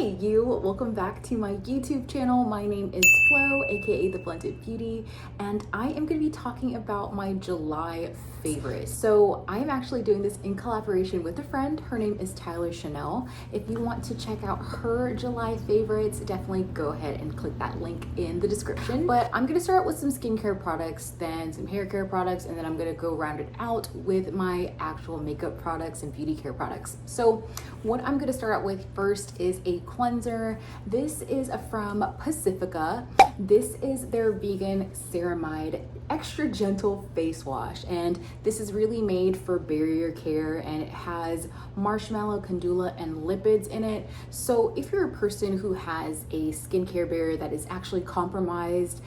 Hey you, welcome back to my YouTube channel. My name is Flo, aka The Blended Beauty, and I am going to be talking about my July favorites. So I am actually doing this in collaboration with a friend. Her name is Tyler Chanel. If you want to check out her July favorites, definitely go ahead and click that link in the description. But I'm going to start with some skincare products, then some hair care products, and then I'm going to go round it out with my actual makeup products and beauty care products. So what I'm going to start out with first is a cleanser. This is from Pacifica. This is their vegan ceramide extra gentle face wash, and this is really made for barrier care, and it has marshmallow, candula, and lipids in it. So if you're a person who has a skincare barrier that is actually compromised,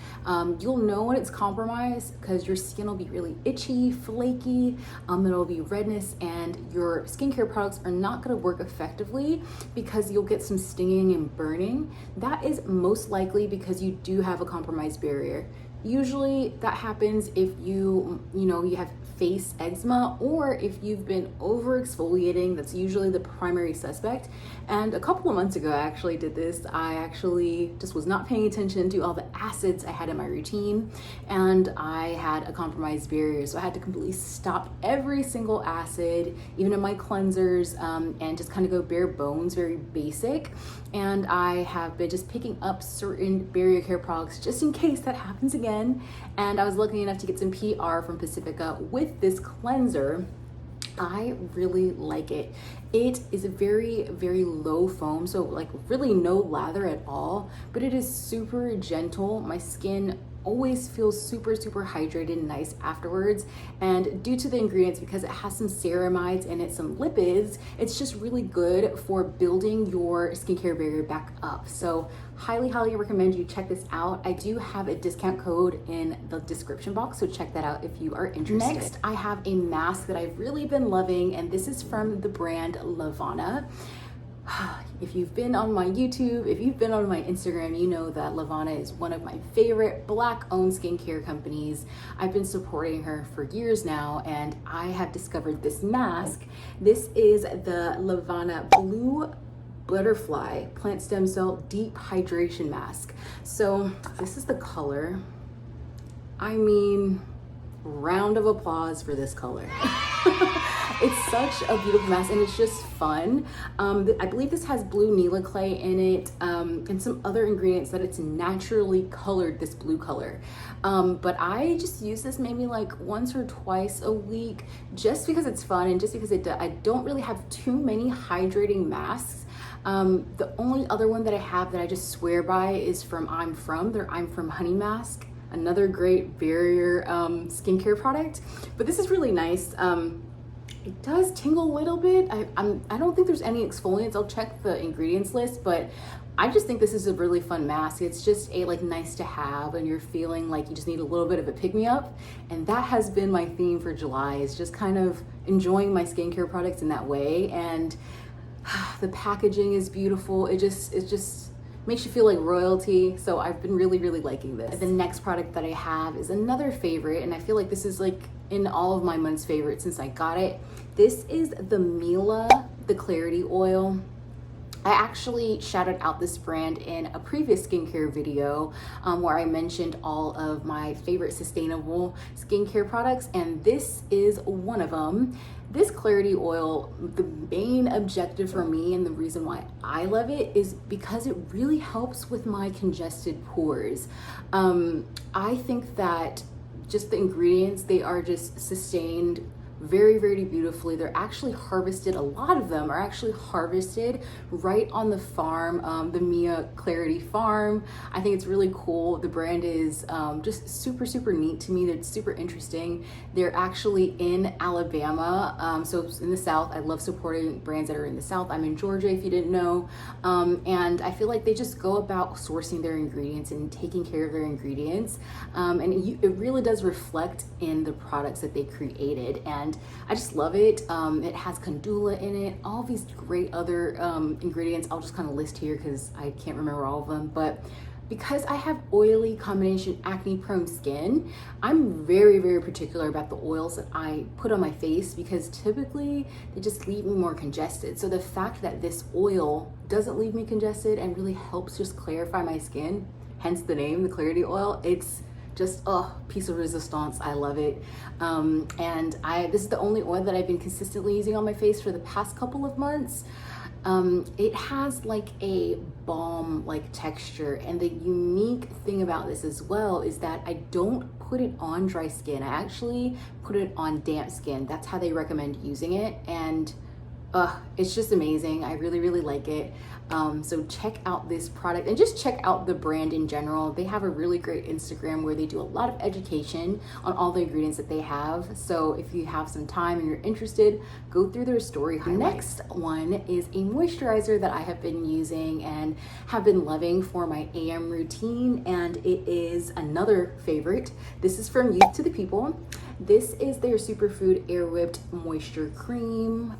you'll know when it's compromised because your skin will be really itchy, flaky, it'll be redness, and your skincare products are not going to work effectively because you'll get some stinging and burning. That is most likely because you do have a compromised barrier. Usually that happens if you have face eczema, or if you've been over exfoliating. That's usually the primary suspect. And a couple of months ago I actually did this. I actually just was not paying attention to all the acids I had in my routine, and I had a compromised barrier, so I had to completely stop every single acid, even in my cleansers, and just kind of go bare bones, very basic. And I have been just picking up certain barrier care products just in case that happens again. And I was lucky enough to get some PR from Pacifica with this cleanser. I really like it. It is a very, very low foam, so like really no lather at all, but it is super gentle. My skin always feels super hydrated and nice afterwards, and due to the ingredients, because it has some ceramides in it, some lipids, it's just really good for building your skincare barrier back up. So highly recommend you check this out. I do have a discount code in the description box, so check that out if you are interested. Next, I have a mask that I've really been loving, and this is from the brand Levana. If you've been on my YouTube, if you've been on my Instagram, you know that Levana is one of my favorite Black-owned skincare companies. I've been supporting her for years now, and I have discovered this mask. This is the Levana Blue Butterfly Plant Stem Cell Deep Hydration Mask. So this is the color. I mean, round of applause for this color. It's such a beautiful mask, and it's just fun. I believe this has blue Nila clay in it, and some other ingredients that it's naturally colored this blue color. But I just use this maybe like once or twice a week just because it's fun, and just because I don't really have too many hydrating masks. The only other one that I have that I just swear by is from their I'm From Honey mask. Another great barrier skincare product, but this is really nice. It does tingle a little bit. I don't think there's any exfoliants. I'll check the ingredients list, but I just think this is a really fun mask. It's just a nice to have, and you're feeling like you just need a little bit of a pick-me-up, and that has been my theme for July, is just kind of enjoying my skincare products in that way. And the packaging is beautiful. It just makes you feel like royalty. So I've been really liking this. The next product that I have is another favorite, and I feel like this is like in all of my month's favorites since I got it. This is the Mila The Clarity Oil. I actually shouted out this brand in a previous skincare video where I mentioned all of my favorite sustainable skincare products, and this is one of them. This clarity oil, the main objective for me and the reason why I love it is because it really helps with my congested pores. I think that just the ingredients, they are just sustained very beautifully. They're actually harvested, a lot of them are actually harvested right on the farm, the Mila Clarity farm. I think it's really cool. The brand is just super neat to me. It's super interesting. They're actually in Alabama, so in the South. I love supporting brands that are in the South. I'm in Georgia, if you didn't know, and I feel like they just go about sourcing their ingredients and taking care of their ingredients, and it really does reflect in the products that they created, and I just love it. It has candula in it, all these great other ingredients. I'll just kind of list here because I can't remember all of them, but because I have oily combination acne prone skin, I'm very, very particular about the oils that I put on my face because typically they just leave me more congested. So the fact that this oil doesn't leave me congested and really helps just clarify my skin, hence the name, the Clarity Oil, it's just a piece of resistance. I love it. And this is the only oil that I've been consistently using on my face for the past couple of months. It has like a balm like texture, and the unique thing about this as well is that I don't put it on dry skin. I actually put it on damp skin. That's how they recommend using it, and it's just amazing. I really, really like it. So check out this product and just check out the brand in general. They have a really great Instagram where they do a lot of education on all the ingredients that they have. So if you have some time and you're interested, go through their story highlights. Next one is a moisturizer that I have been using and have been loving for my AM routine, and it is another favorite. This is from Youth to the People. This is their Superfood Air Whipped Moisture Cream.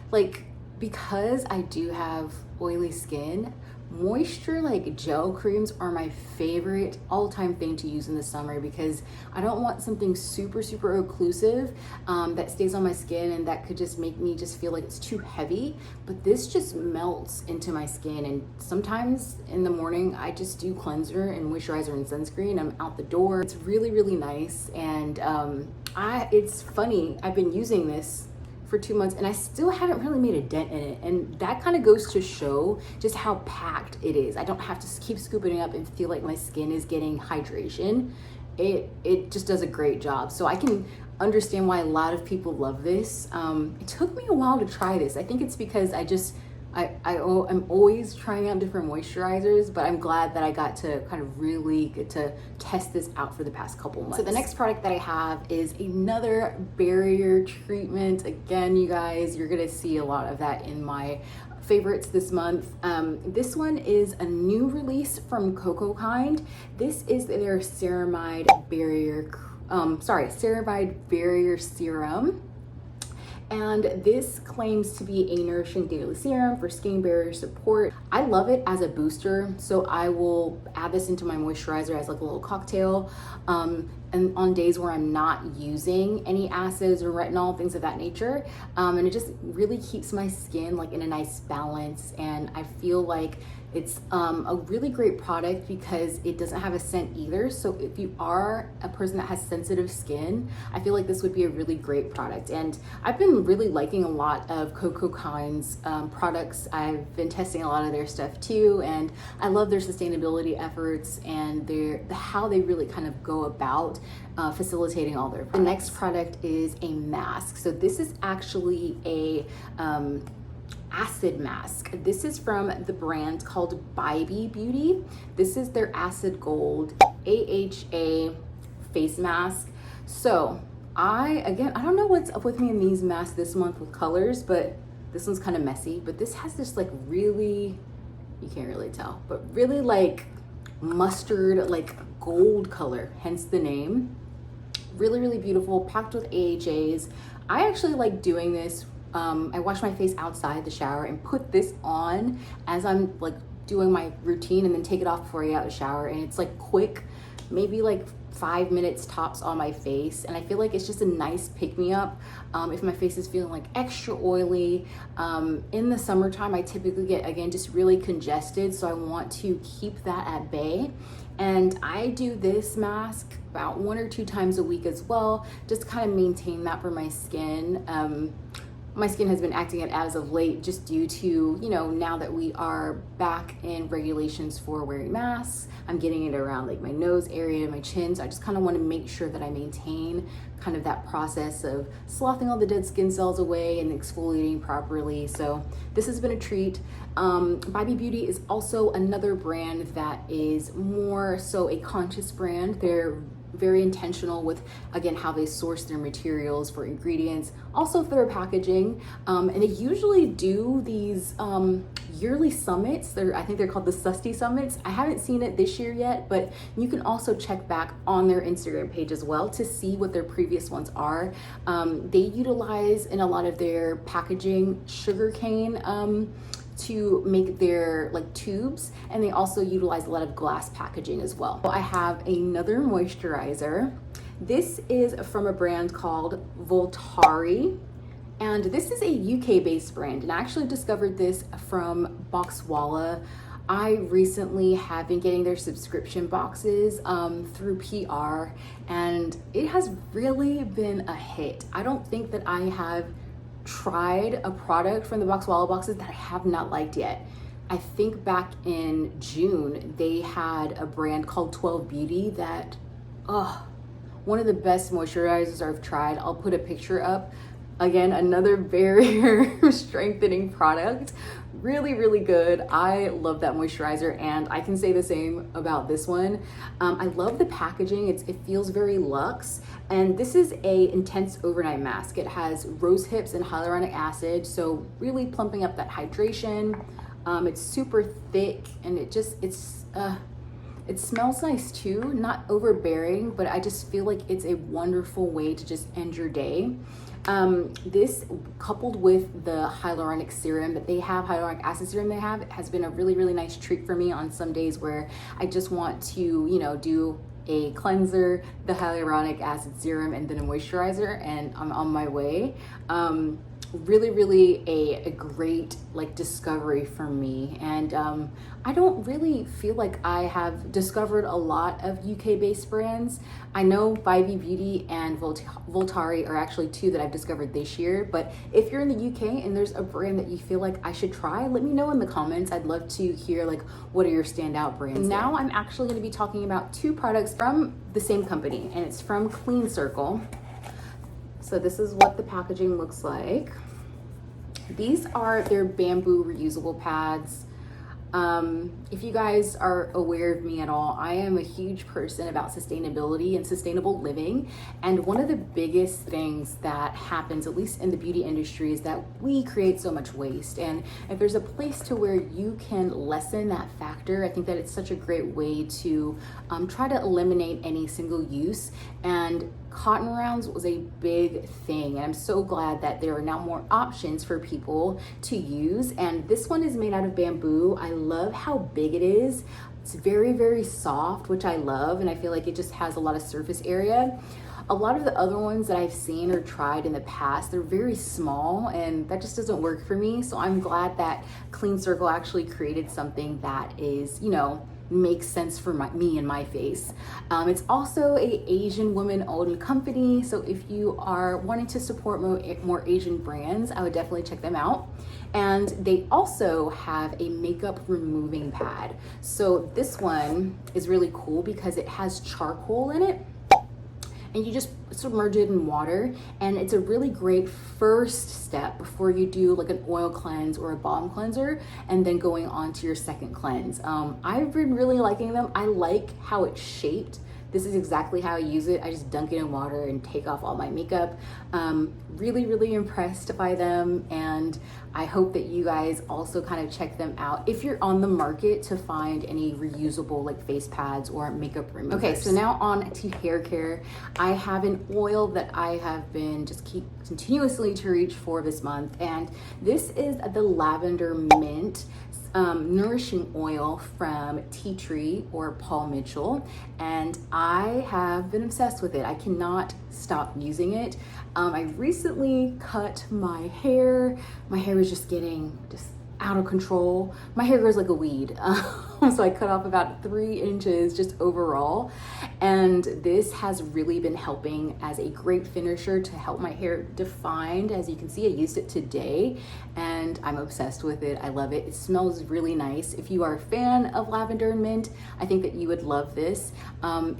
Like, because I do have oily skin, moisture like gel creams are my favorite all-time thing to use in the summer because I don't want something super, super occlusive that stays on my skin and that could just make me just feel like it's too heavy. But this just melts into my skin, and sometimes in the morning I just do cleanser and moisturizer and sunscreen. I'm out the door. It's really, really nice, and it's funny, I've been using this for 2 months and I still haven't really made a dent in it, and that kind of goes to show just how packed it is. I don't have to keep scooping it up and feel like my skin is getting hydration. It just does a great job, so I can understand why a lot of people love this. It took me a while to try this. I think it's because I'm always trying out different moisturizers, but I'm glad that I got to kind of really get to test this out for the past couple months. So the next product that I have is another barrier treatment. Again, you guys, you're gonna see a lot of that in my favorites this month. This one is a new release from Cocokind. This is their Ceramide Ceramide Barrier Serum. And this claims to be a nourishing daily serum for skin barrier support. I love it as a booster, so I will add this into my moisturizer as like a little cocktail. And on days where I'm not using any acids or retinol, things of that nature. And it just really keeps my skin like in a nice balance. And I feel like it's a really great product because it doesn't have a scent either. So if you are a person that has sensitive skin, I feel like this would be a really great product. And I've been really liking a lot of Cocokind's products. I've been testing a lot of their stuff too, and I love their sustainability efforts and how they really kind of go about facilitating all their products. The next product is a mask. So this is actually a acid mask. This is from the brand called Bybi Beauty. This is their Acid Gold AHA face mask. So I don't know what's up with me in these masks this month with colors, but this one's kind of messy. But this has this like really, you can't really tell, but really like mustard, like gold color, hence the name. Really, really beautiful, packed with AHAs. I actually like doing this. I wash my face outside the shower and put this on as I'm like doing my routine, and then take it off before I get out of the shower. And it's like quick, maybe like 5 minutes tops on my face, and I feel like it's just a nice pick-me-up if my face is feeling like extra oily. In the summertime I typically get, again, just really congested, so I want to keep that at bay. And I do this mask about 1 or 2 times a week as well, just to kind of maintain that for my skin. My skin has been acting it as of late just due to, you know, now that we are back in regulations for wearing masks, I'm getting it around like my nose area, my chin. So I just kind of want to make sure that I maintain kind of that process of sloughing all the dead skin cells away and exfoliating properly. So this has been a treat. Bybi Beauty is also another brand that is more so a conscious brand. They're very intentional with, again, how they source their materials for ingredients, also for their packaging. And they usually do these yearly summits. I think they're called the Susty Summits. I haven't seen it this year yet, but you can also check back on their Instagram page as well to see what their previous ones are. They utilize in a lot of their packaging sugarcane to make their like tubes, and they also utilize a lot of glass packaging as well. I have another moisturizer. This is from a brand called Votary, and this is a UK based brand, and I actually discovered this from Boxwalla. I recently have been getting their subscription boxes through PR, and it has really been a hit. I don't think that I have tried a product from the Boxwalla boxes that I have not liked yet. I think back in June, they had a brand called 12 Beauty that, one of the best moisturizers I've tried. I'll put a picture up. Again, another barrier strengthening product. Really, really good. I love that moisturizer, and I can say the same about this one. I love the packaging. It feels very luxe, and this is a intense overnight mask. It has rose hips and hyaluronic acid, so really plumping up that hydration. It's super thick, and it smells nice too, not overbearing, but I just feel like it's a wonderful way to just end your day. This coupled with the hyaluronic serum that they have, hyaluronic acid serum they have, has been a really, really nice treat for me on some days where I just want to, you know, do a cleanser, the hyaluronic acid serum, and then a moisturizer, and I'm on my way. Really a great like discovery for me, and I don't really feel like I have discovered a lot of UK based brands. I know Bybi Beauty and Volari are actually two that I've discovered this year, but if you're in the UK and there's a brand that you feel like I should try, let me know in the comments. I'd love to hear like what are your standout brands. Now I'm actually going to be talking about two products from the same company, and it's from Clean Circle. So this is what the packaging looks like. These are their bamboo reusable pads. If you guys are aware of me at all, I am a huge person about sustainability and sustainable living. And one of the biggest things that happens, at least in the beauty industry, is that we create so much waste. And if there's a place to where you can lessen that factor, I think that it's such a great way to try to eliminate any single use. And cotton rounds was a big thing, and I'm so glad that there are now more options for people to use. And this one is made out of bamboo. I love how big it is. It's very soft, which I love, and I feel like it just has a lot of surface area. A lot of the other ones that I've seen or tried in the past, they're very small, and that just doesn't work for me. So I'm glad that Clean Circle actually created something that is, you know, makes sense for me and my face. It's also a Asian woman owned company, so if you are wanting to support more Asian brands, I would definitely check them out. And they also have a makeup removing pad. So this one is really cool because it has charcoal in it, and you just submerge it in water, and it's a really great first step before you do like an oil cleanse or a balm cleanser and then going on to your second cleanse. I've been really liking them. I like how it's shaped. This is exactly how I use it. I just dunk it in water and take off all my makeup. Really impressed by them, and I hope that you guys also kind of check them out if you're on the market to find any reusable like face pads or makeup removers. Okay, so now on to hair care. I have an oil that I have been continuously to reach for this month, and this is the Lavender Mint Nourishing oil from Tea Tree or Paul Mitchell, and I have been obsessed with it. I cannot stop using it. I recently cut my hair. My hair was just getting out of control. My hair grows like a weed. So I cut off about 3 inches just overall. And this has really been helping as a great finisher to help my hair defined. As you can see, I used it today and I'm obsessed with it. I love it. It smells really nice. If you are a fan of lavender and mint, I think that you would love this.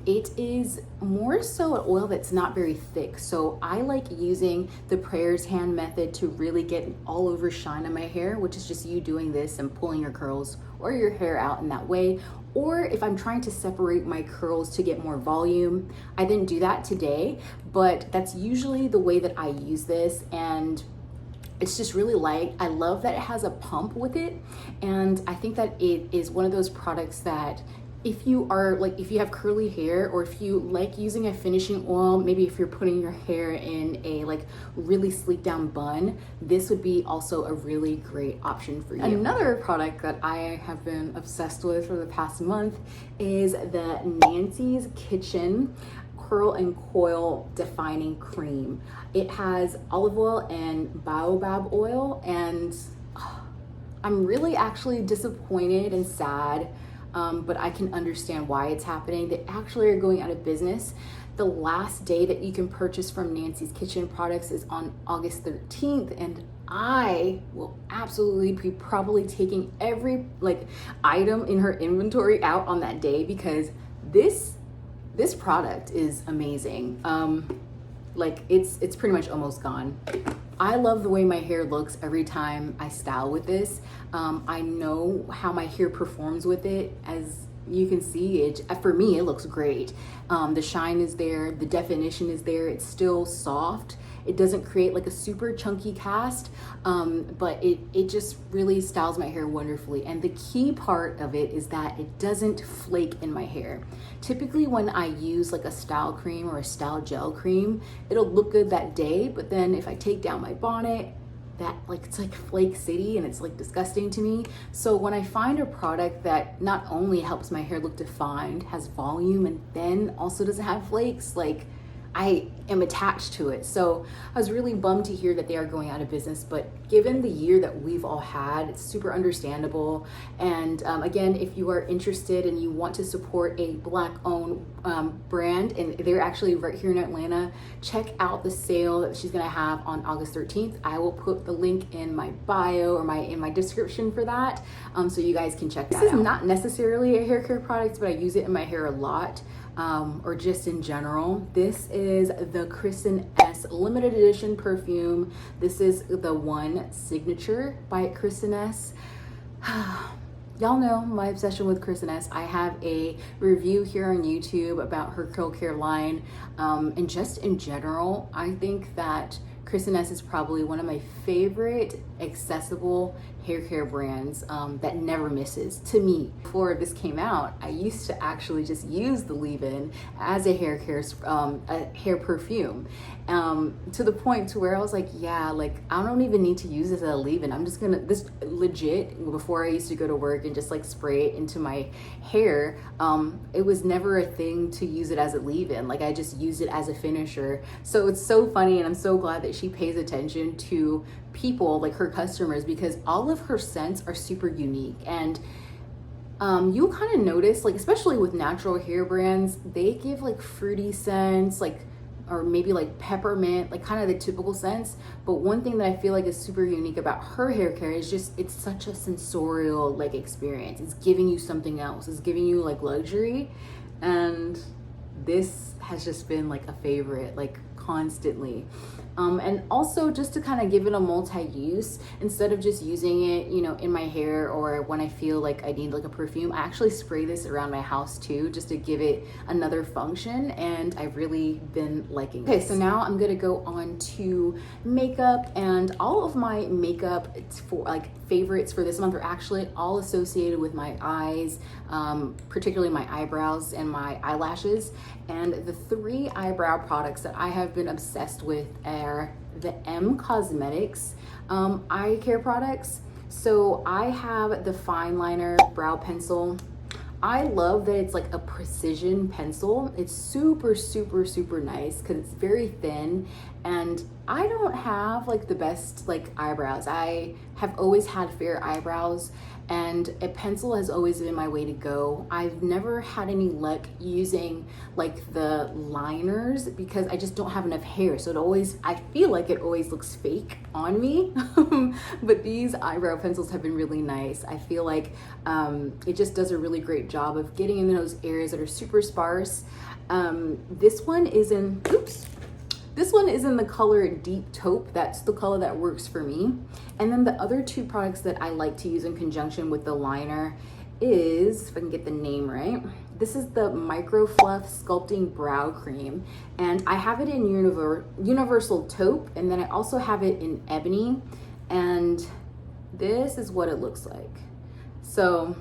It is more so an oil that's not very thick. So I like using the prayer's hand method to really get an all over shine on my hair, which is just you doing this and pulling your curls or your hair out in that way. Or if I'm trying to separate my curls to get more volume, I didn't do that today, but that's usually the way that I use this, and it's just really light. I love that it has a pump with it, and I think that it is one of those products that if you are like, if you have curly hair, or if you like using a finishing oil, maybe if you're putting your hair in a like really sleek down bun, this would be also a really great option for you. Another product that I have been obsessed with for the past month is the Nancy's Kitchen Curl and Coil Defining Cream. It has olive oil and baobab oil, and I'm really actually disappointed and sad, but I can understand why it's happening. They actually are going out of business. The last day that you can purchase from Nancy's Kitchen products is on August 13th, and I will absolutely be probably taking every like item in her inventory out on that day, because this product is amazing. Like it's pretty much almost gone. I love the way my hair looks every time I style with this. I know how my hair performs with it. As you can see, it for me, it looks great. The shine is there, the definition is there, it's still soft. It doesn't create like a super chunky cast, but it just really styles my hair wonderfully. And the key part of it is that it doesn't flake in my hair. Typically when I use like a style cream or a style gel cream, it'll look good that day, but then if I take down my bonnet, that like it's like flake city, and it's like disgusting to me. So when I find a product that not only helps my hair look defined, has volume, and then also doesn't have flakes, like I am attached to it. So I was really bummed to hear that they are going out of business, but given the year that we've all had, it's super understandable. And again, if you are interested and you want to support a Black owned brand, and they're actually right here in Atlanta, check out the sale that she's gonna have on August 13th. I will put the link in my bio or in my description for that, so you guys can check that out. This is not necessarily a hair care product, but I use it in my hair a lot. Or just in general. This is the Kristin S limited edition perfume. This is the One Signature by Kristin S. Y'all know my obsession with Kristin S. I have a review here on YouTube about her curl care line, and just in general, I think that Kristin S is probably one of my favorite accessible hair care brands that never misses to me. Before this came out, I used to actually just use the leave-in as a hair perfume, to the point to where I was like, yeah, like I don't even need to use this as a leave-in. I'm just gonna, this legit, before I used to go to work and just like spray it into my hair, it was never a thing to use it as a leave-in. Like I just used it as a finisher. So it's so funny, and I'm so glad that she pays attention to people like her customers, because all of her scents are super unique. And you'll kind of notice, like especially with natural hair brands, they give like fruity scents, like, or maybe like peppermint, like kind of the typical scents. But one thing that I feel like is super unique about her hair care is just, it's such a sensorial like experience. It's giving you something else. It's giving you like luxury. And this has just been like a favorite, like constantly. And also just to kind of give it a multi-use, instead of just using it, you know, in my hair or when I feel like I need like a perfume, I actually spray this around my house too, just to give it another function. And I've really been liking it. Okay, so now I'm gonna go on to makeup, and all of my makeup for like favorites for this month are actually all associated with my eyes, particularly my eyebrows and my eyelashes. And the three eyebrow products that I have been obsessed with are the M Cosmetics eye care products. So I have the fine liner brow pencil. I love that it's like a precision pencil. It's super, super, super nice because it's very thin, and I don't have like the best like eyebrows. I have always had fair eyebrows, and a pencil has always been my way to go. I've never had any luck using like the liners because I just don't have enough hair. So it always, I feel like it always looks fake on me. But these eyebrow pencils have been really nice. I feel like it just does a really great job of getting in those areas that are super sparse. This one is in, this one is in the color Deep Taupe. That's the color that works for me. And then the other two products that I like to use in conjunction with the liner is, if I can get the name right, this is the Micro-Fluff Sculpting Brow Cream. And I have it in Universal Taupe, and then I also have it in Ebony. And this is what it looks like. So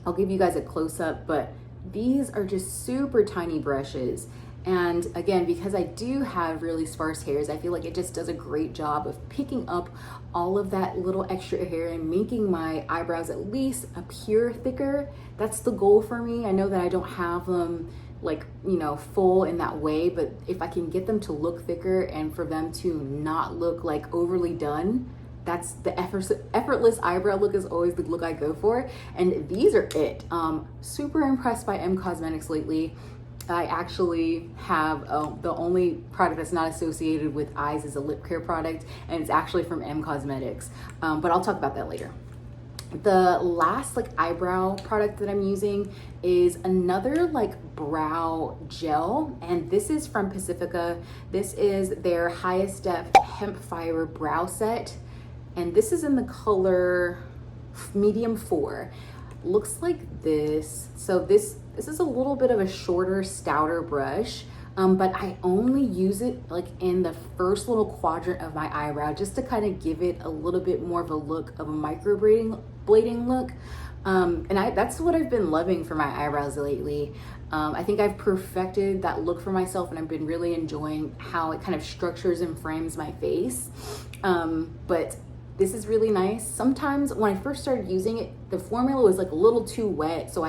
I'll give you guys a close-up, but these are just super tiny brushes. And again, because I do have really sparse hairs, I feel like it just does a great job of picking up all of that little extra hair and making my eyebrows at least appear thicker. That's the goal for me. I know that I don't have them like, you know, full in that way, but if I can get them to look thicker and for them to not look like overly done, that's the effortless eyebrow look is always the look I go for. And these are it. Super impressed by Cosmetics lately. I actually have the only product that's not associated with eyes is a lip care product, and it's actually from Cosmetics. But I'll talk about that later. The last like eyebrow product that I'm using is another like brow gel, and this is from Pacifica. This is their highest depth hemp fiber brow set, and this is in the color medium 4. Looks like this. So this is a little bit of a shorter, stouter brush, but I only use it like in the first little quadrant of my eyebrow just to kind of give it a little bit more of a look of a micro-blading look. And that's what I've been loving for my eyebrows lately. I think I've perfected that look for myself, and I've been really enjoying how it kind of structures and frames my face. But this is really nice. Sometimes when I first started using it, the formula was like a little too wet. So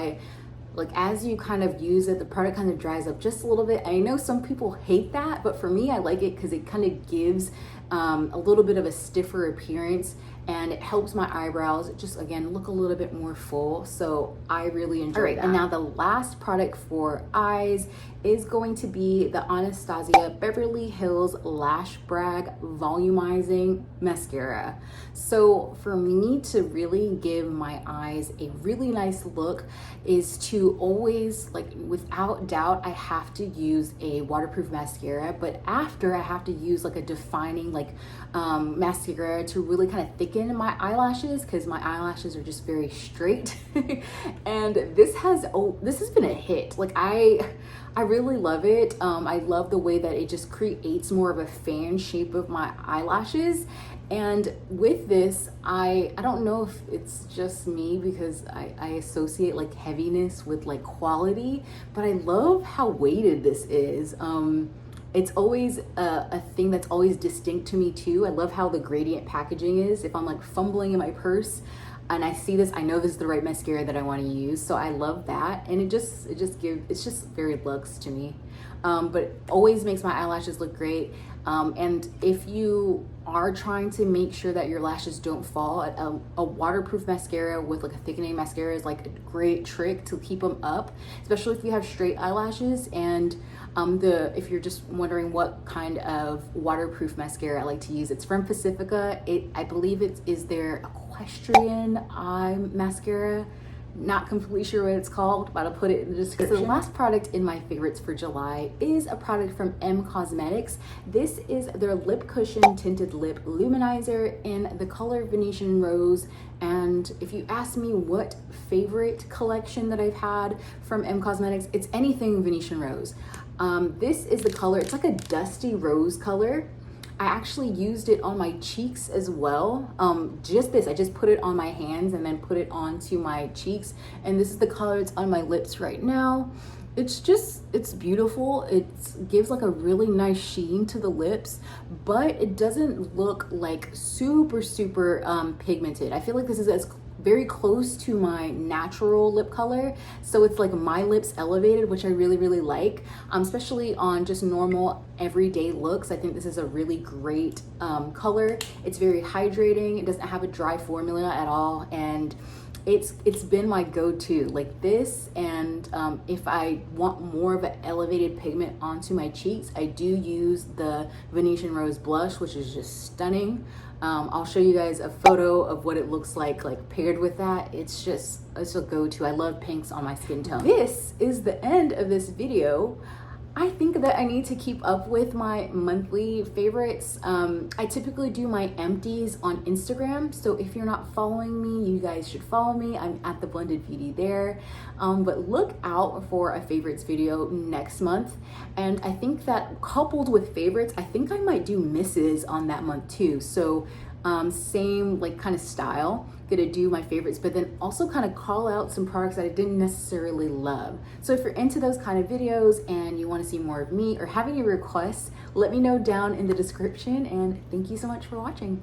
as you kind of use it, the product kind of dries up just a little bit. I know some people hate that, but for me, I like it because it kind of gives a little bit of a stiffer appearance, and it helps my eyebrows just, again, look a little bit more full. So I really enjoy that. And now the last product for eyes is going to be the Anastasia Beverly Hills Lash Brag Volumizing Mascara. So for me to really give my eyes a really nice look is to always, like, without doubt, I have to use a waterproof mascara, but after I have to use like a defining mascara to really kind of thicken my eyelashes, because my eyelashes are just very straight. And this has been a hit. Like I really love it. I love the way that it just creates more of a fan shape of my eyelashes. And with this, I don't know if it's just me because I associate like heaviness with like quality, but I love how weighted this is. It's always a thing that's always distinct to me too. I love how the gradient packaging is. If I'm like fumbling in my purse and I see this, I know this is the right mascara that I want to use. So I love that. And it's just very luxe to me. But always makes my eyelashes look great. And if you are trying to make sure that your lashes don't fall, a waterproof mascara with like a thickening mascara is like a great trick to keep them up, especially if you have straight eyelashes. And if you're just wondering what kind of waterproof mascara I like to use, it's from Pacifica. I believe it is their equestrian eye mascara. Not completely sure what it's called, but I'll put it in the description. So the last product in my favorites for July is a product from Cosmetics. This is their Lip Cushion Tinted Lip Luminizer in the color Venetian Rose. And if you ask me what favorite collection that I've had from Cosmetics, it's anything Venetian Rose. This is the color, it's like a dusty rose color. I actually used it on my cheeks as well. I just put it on my hands and then put it onto my cheeks. And this is the color it's on my lips right now. It's beautiful. It gives like a really nice sheen to the lips, but it doesn't look like super pigmented. I feel like this is very close to my natural lip color, so it's like my lips elevated, which I really like, especially on just normal everyday looks. I think this is a really great color. It's very hydrating. It doesn't have a dry formula at all, and it's been my go-to, like this. And if I want more of an elevated pigment onto my cheeks, I do use the Venetian Rose blush, which is just stunning. I'll show you guys a photo of what it looks like paired with that. It's a go-to. I love pinks on my skin tone. This is the end of this video. I think that I need to keep up with my monthly favorites. I typically do my empties on Instagram, so if you're not following me, you guys should follow me. I'm at The Blended Beauty there. But look out for a favorites video next month. And I think that coupled with favorites, I think I might do misses on that month too. So same like kind of style. Gonna do my favorites, but then also kind of call out some products that I didn't necessarily love. So if you're into those kind of videos and you want to see more of me or have any requests, let me know down in the description, and thank you so much for watching.